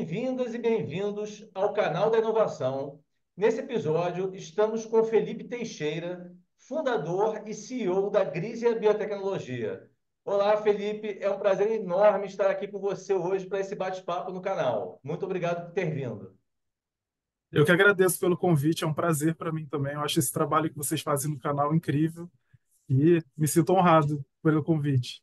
Bem-vindas e bem-vindos ao canal da Inovação. Nesse episódio, estamos com Felipe Teixeira, fundador e CEO da Grisia Biotecnologia. Olá, Felipe, é um prazer enorme estar aqui com você hoje para esse bate-papo no canal. Muito obrigado por ter vindo. Eu que agradeço pelo convite, é um prazer para mim também. Eu acho esse trabalho que vocês fazem no canal incrível e me sinto honrado pelo convite.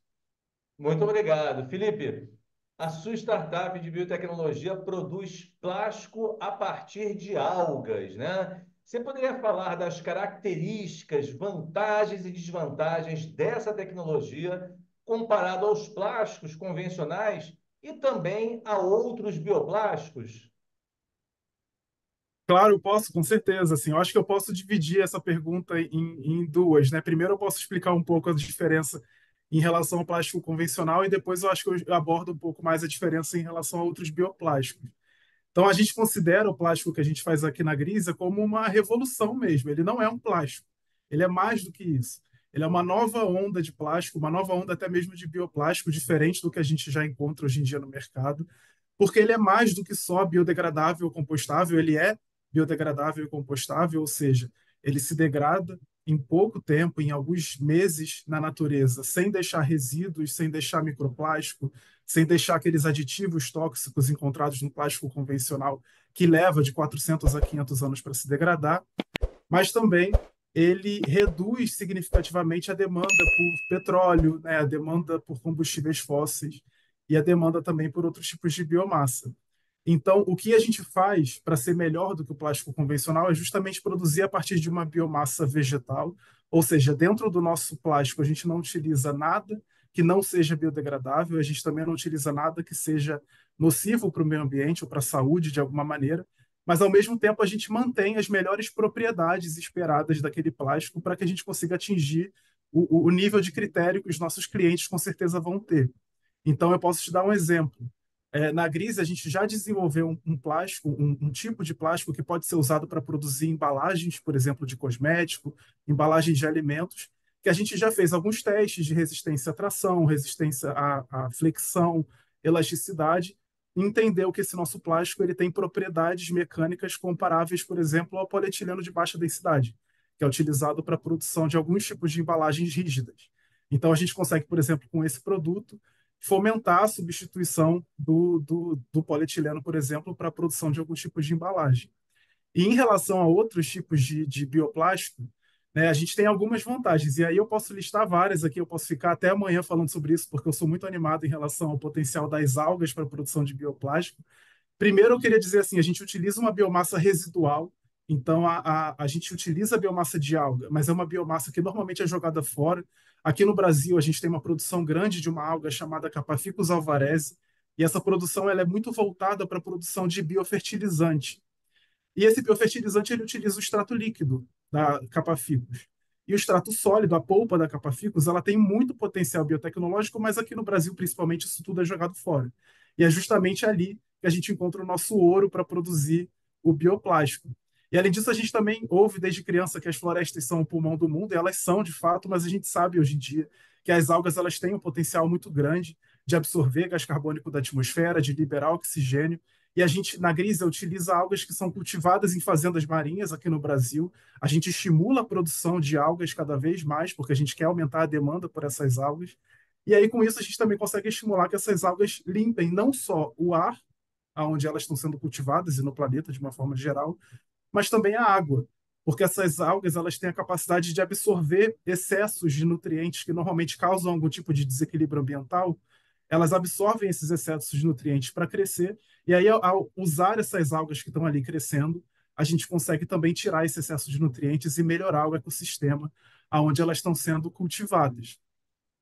Muito obrigado. Felipe, a sua startup de biotecnologia produz plástico a partir de algas, né? Você poderia falar das características, vantagens e desvantagens dessa tecnologia comparado aos plásticos convencionais e também a outros bioplásticos? Claro, eu posso, com certeza. Assim, eu acho que eu posso dividir essa pergunta em duas, né? Primeiro, eu posso explicar um pouco a diferença em relação ao plástico convencional e depois eu acho que eu abordo um pouco mais a diferença em relação a outros bioplásticos. Então, a gente considera o plástico que a gente faz aqui na Grisa como uma revolução mesmo. Ele não é um plástico, ele é mais do que isso. Ele é uma nova onda de plástico, uma nova onda até mesmo de bioplástico, diferente do que a gente já encontra hoje em dia no mercado, porque ele é mais do que só biodegradável ou compostável, ele é biodegradável e compostável, ou seja, ele se degrada em pouco tempo, em alguns meses na natureza, sem deixar resíduos, sem deixar microplástico, sem deixar aqueles aditivos tóxicos encontrados no plástico convencional, que leva de 400 a 500 anos para se degradar, mas também ele reduz significativamente a demanda por petróleo, né, a demanda por combustíveis fósseis e a demanda também por outros tipos de biomassa. Então, o que a gente faz para ser melhor do que o plástico convencional é justamente produzir a partir de uma biomassa vegetal, ou seja, dentro do nosso plástico a gente não utiliza nada que não seja biodegradável, a gente também não utiliza nada que seja nocivo para o meio ambiente ou para a saúde de alguma maneira, mas ao mesmo tempo a gente mantém as melhores propriedades esperadas daquele plástico para que a gente consiga atingir o nível de critério que os nossos clientes com certeza vão ter. Então, eu posso te dar um exemplo. Na Grise, a gente já desenvolveu um plástico, um tipo de plástico que pode ser usado para produzir embalagens, por exemplo, de cosmético, embalagens de alimentos, que a gente já fez alguns testes de resistência à tração, resistência à flexão, elasticidade, e entendeu que esse nosso plástico ele tem propriedades mecânicas comparáveis, por exemplo, ao polietileno de baixa densidade, que é utilizado para a produção de alguns tipos de embalagens rígidas. Então, a gente consegue, por exemplo, com esse produto, fomentar a substituição do polietileno, por exemplo, para a produção de alguns tipos de embalagem. E em relação a outros tipos de bioplástico, né, a gente tem algumas vantagens. E aí eu posso listar várias aqui, eu posso ficar até amanhã falando sobre isso, porque eu sou muito animado em relação ao potencial das algas para a produção de bioplástico. Primeiro, eu queria dizer assim, a gente utiliza uma biomassa residual, então a gente utiliza a biomassa de alga, mas é uma biomassa que normalmente é jogada fora. Aqui no Brasil, a gente tem uma produção grande de uma alga chamada Capaficus alvarezi, e essa produção ela é muito voltada para a produção de biofertilizante. E esse biofertilizante ele utiliza o extrato líquido da Capaficus. E o extrato sólido, a polpa da Capaficus, ela tem muito potencial biotecnológico, mas aqui no Brasil, principalmente, isso tudo é jogado fora. E é justamente ali que a gente encontra o nosso ouro para produzir o bioplástico. E além disso, a gente também ouve desde criança que as florestas são o pulmão do mundo, e elas são de fato, mas a gente sabe hoje em dia que as algas elas têm um potencial muito grande de absorver gás carbônico da atmosfera, de liberar oxigênio. E a gente, na Grisa, utiliza algas que são cultivadas em fazendas marinhas aqui no Brasil. A gente estimula a produção de algas cada vez mais, porque a gente quer aumentar a demanda por essas algas. E aí, com isso, a gente também consegue estimular que essas algas limpem não só o ar, onde elas estão sendo cultivadas e no planeta de uma forma geral, mas também a água, porque essas algas elas têm a capacidade de absorver excessos de nutrientes que normalmente causam algum tipo de desequilíbrio ambiental. Elas absorvem esses excessos de nutrientes para crescer, e aí, ao usar essas algas que estão ali crescendo, a gente consegue também tirar esse excesso de nutrientes e melhorar o ecossistema onde elas estão sendo cultivadas.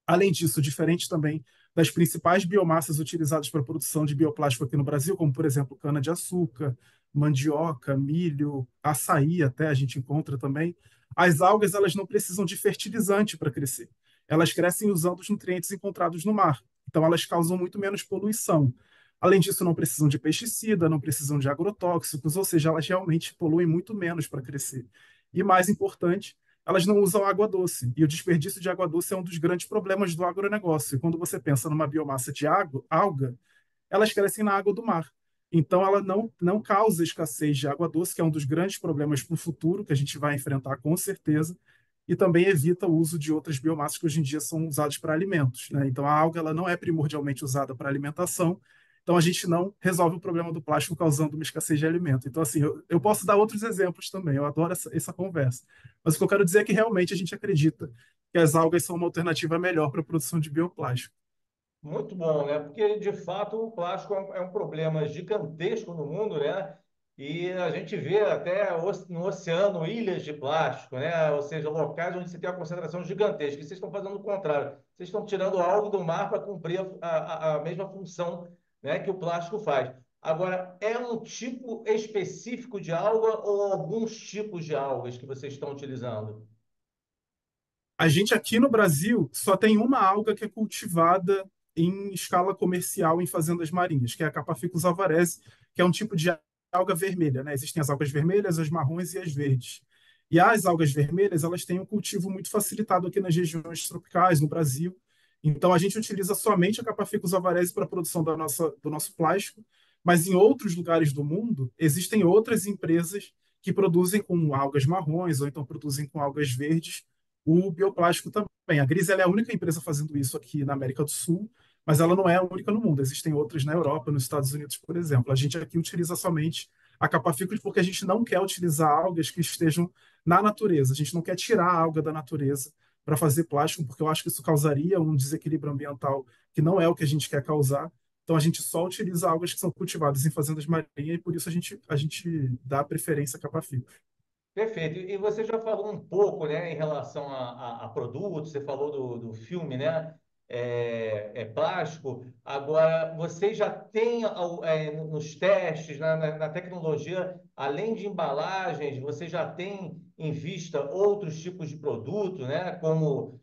Além disso, diferente também das principais biomassas utilizadas para a produção de bioplástico aqui no Brasil, como, por exemplo, cana-de-açúcar, mandioca, milho, açaí até a gente encontra também, as algas elas não precisam de fertilizante para crescer. Elas crescem usando os nutrientes encontrados no mar. Então, elas causam muito menos poluição. Além disso, não precisam de pesticida, não precisam de agrotóxicos, ou seja, elas realmente poluem muito menos para crescer. E mais importante, elas não usam água doce. E o desperdício de água doce é um dos grandes problemas do agronegócio. E quando você pensa numa biomassa de água, alga, elas crescem na água do mar. Então, ela não causa escassez de água doce, que é um dos grandes problemas para o futuro, que a gente vai enfrentar com certeza, e também evita o uso de outras biomassas que hoje em dia são usadas para alimentos, né? Então, a alga ela não é primordialmente usada para alimentação, então a gente não resolve o problema do plástico causando uma escassez de alimento. Então, assim, eu posso dar outros exemplos também, eu adoro essa conversa. Mas o que eu quero dizer é que realmente a gente acredita que as algas são uma alternativa melhor para a produção de bioplástico. Muito bom, né? Porque, de fato, o plástico é um problema gigantesco no mundo, né? E a gente vê até no oceano ilhas de plástico, né? Ou seja, locais onde você tem uma concentração gigantesca. E vocês estão fazendo o contrário. Vocês estão tirando algo do mar para cumprir a mesma função, né, que o plástico faz. Agora, é um tipo específico de alga ou alguns tipos de algas que vocês estão utilizando? A gente aqui no Brasil só tem uma alga que é cultivada em escala comercial em fazendas marinhas, que é a Capaficus alvarez, que é um tipo de alga vermelha, né? Existem as algas vermelhas, as marrons e as verdes. E as algas vermelhas, elas têm um cultivo muito facilitado aqui nas regiões tropicais, no Brasil. Então, a gente utiliza somente a Capaficus alvarez para a produção do nosso plástico, mas em outros lugares do mundo, existem outras empresas que produzem com algas marrons ou então produzem com algas verdes o bioplástico também. A Gris ela é a única empresa fazendo isso aqui na América do Sul, mas ela não é a única no mundo. Existem outras na Europa, nos Estados Unidos, por exemplo. A gente aqui utiliza somente a Capaficus porque a gente não quer utilizar algas que estejam na natureza. A gente não quer tirar a alga da natureza para fazer plástico, porque eu acho que isso causaria um desequilíbrio ambiental que não é o que a gente quer causar. Então a gente só utiliza algas que são cultivadas em fazendas marinhas e por isso a gente dá preferência à Capaficus. Perfeito. E você já falou um pouco, né, em relação a produtos, você falou do filme, né, é plástico. Agora, você já tem nos testes, na tecnologia, além de embalagens, você já tem em vista outros tipos de produto, né, como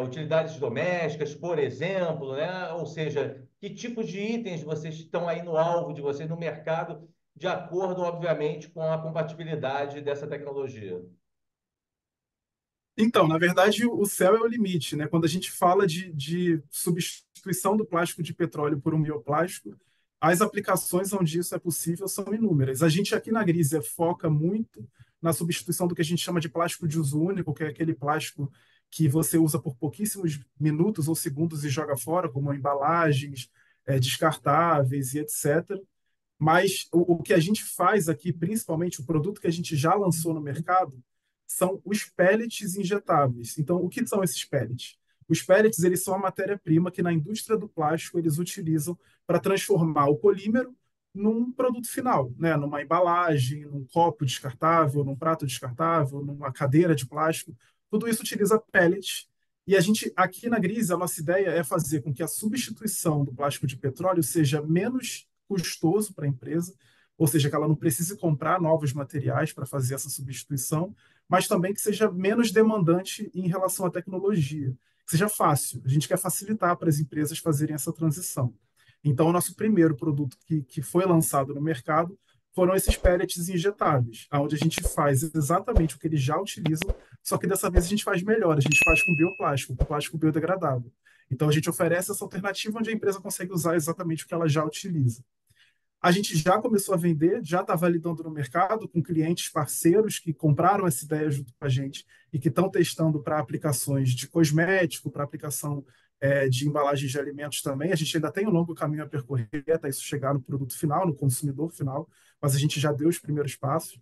utilidades domésticas, por exemplo, né? Ou seja, que tipos de itens vocês estão aí no alvo de vocês no mercado de acordo, obviamente, com a compatibilidade dessa tecnologia. Então, na verdade, o céu é o limite, né? Quando a gente fala de substituição do plástico de petróleo por um bioplástico, as aplicações onde isso é possível são inúmeras. A gente aqui na Grisia foca muito na substituição do que a gente chama de plástico de uso único, que é aquele plástico que você usa por pouquíssimos minutos ou segundos e joga fora, como embalagens, descartáveis e etc. Mas o que a gente faz aqui, principalmente o produto que a gente já lançou no mercado, são os pellets injetáveis. Então, o que são esses pellets? Os pellets eles são a matéria-prima que na indústria do plástico eles utilizam para transformar o polímero num produto final, né? Numa embalagem, num copo descartável, num prato descartável, numa cadeira de plástico. Tudo isso utiliza pellets. E a gente, aqui na Grise, a nossa ideia é fazer com que a substituição do plástico de petróleo seja menos custoso para a empresa, ou seja, que ela não precise comprar novos materiais para fazer essa substituição, mas também que seja menos demandante em relação à tecnologia, que seja fácil. A gente quer facilitar para as empresas fazerem essa transição. Então, o nosso primeiro produto que foi lançado no mercado foram esses pellets injetáveis, onde a gente faz exatamente o que eles já utilizam, só que dessa vez a gente faz melhor, a gente faz com bioplástico, com plástico biodegradável. Então, a gente oferece essa alternativa onde a empresa consegue usar exatamente o que ela já utiliza. A gente já começou a vender, já está validando no mercado com clientes parceiros que compraram essa ideia junto com a gente e que estão testando para aplicações de cosmético, para aplicação de embalagens de alimentos também. A gente ainda tem um longo caminho a percorrer até isso chegar no produto final, no consumidor final, mas a gente já deu os primeiros passos.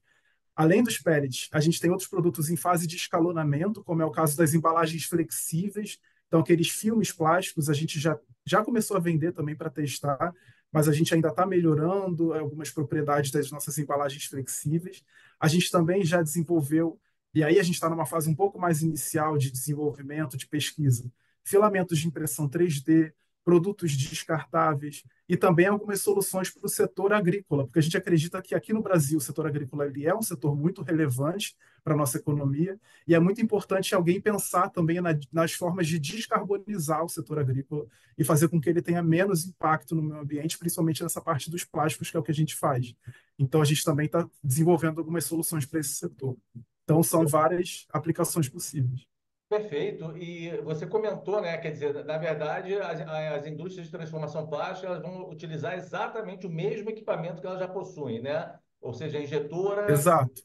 Além dos pellets, a gente tem outros produtos em fase de escalonamento, como é o caso das embalagens flexíveis. Então, aqueles filmes plásticos, a gente já começou a vender também para testar, mas a gente ainda está melhorando algumas propriedades das nossas embalagens flexíveis. A gente também já desenvolveu, e aí a gente está numa fase um pouco mais inicial de desenvolvimento, de pesquisa, filamentos de impressão 3D, produtos descartáveis e também algumas soluções para o setor agrícola, porque a gente acredita que aqui no Brasil o setor agrícola ele é um setor muito relevante para a nossa economia e é muito importante alguém pensar também nas formas de descarbonizar o setor agrícola e fazer com que ele tenha menos impacto no meio ambiente, principalmente nessa parte dos plásticos, que é o que a gente faz. Então, a gente também está desenvolvendo algumas soluções para esse setor. Então, são várias aplicações possíveis. Perfeito. E você comentou, né? Quer dizer, na verdade, as indústrias de transformação plástica elas vão utilizar exatamente o mesmo equipamento que elas já possuem, né? Ou seja, a injetora, Exato.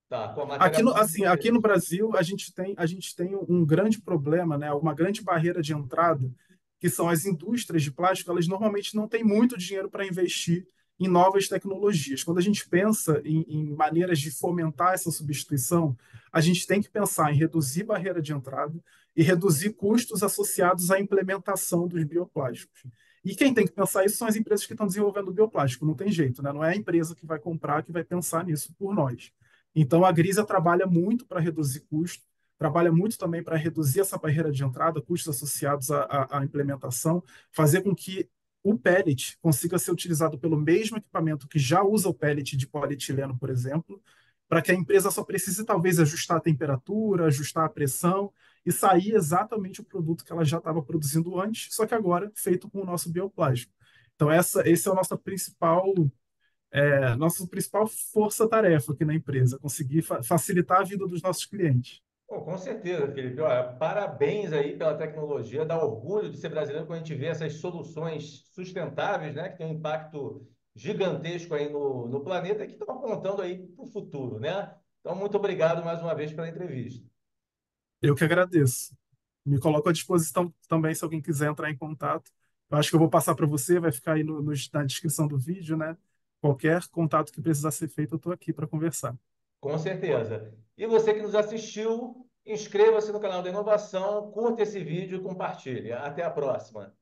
tá, com a Aqui no, matéria-prima assim, aqui no diferente. Brasil, a gente tem um grande problema, né? Uma grande barreira de entrada, que são as indústrias de plástico. Elas normalmente não têm muito dinheiro para investir em novas tecnologias. Quando a gente pensa em maneiras de fomentar essa substituição, a gente tem que pensar em reduzir barreira de entrada e reduzir custos associados à implementação dos bioplásticos. E quem tem que pensar isso são as empresas que estão desenvolvendo o bioplástico. Não tem jeito, né? Não é a empresa que vai comprar que vai pensar nisso por nós. Então, a Grisa trabalha muito para reduzir custo, trabalha muito também para reduzir essa barreira de entrada, custos associados à implementação, fazer com que o pellet consiga ser utilizado pelo mesmo equipamento que já usa o pellet de polietileno, por exemplo, para que a empresa só precise talvez ajustar a temperatura, ajustar a pressão e sair exatamente o produto que ela já estava produzindo antes, só que agora feito com o nosso bioplástico. Então, esse é o nosso nossa principal força-tarefa aqui na empresa, conseguir facilitar a vida dos nossos clientes. Pô, com certeza, Felipe. Olha, parabéns aí pela tecnologia. Dá orgulho de ser brasileiro quando a gente vê essas soluções sustentáveis, né, que têm um impacto gigantesco aí no planeta e que estão apontando aí para o futuro, né? Então, muito obrigado mais uma vez pela entrevista. Eu que agradeço. Me coloco à disposição também se alguém quiser entrar em contato. Eu acho que eu vou passar para você, vai ficar aí na descrição do vídeo, né? Qualquer contato que precisar ser feito, eu estou aqui para conversar. Com certeza. E você que nos assistiu, inscreva-se no canal da Inovação, curta esse vídeo e compartilhe. Até a próxima.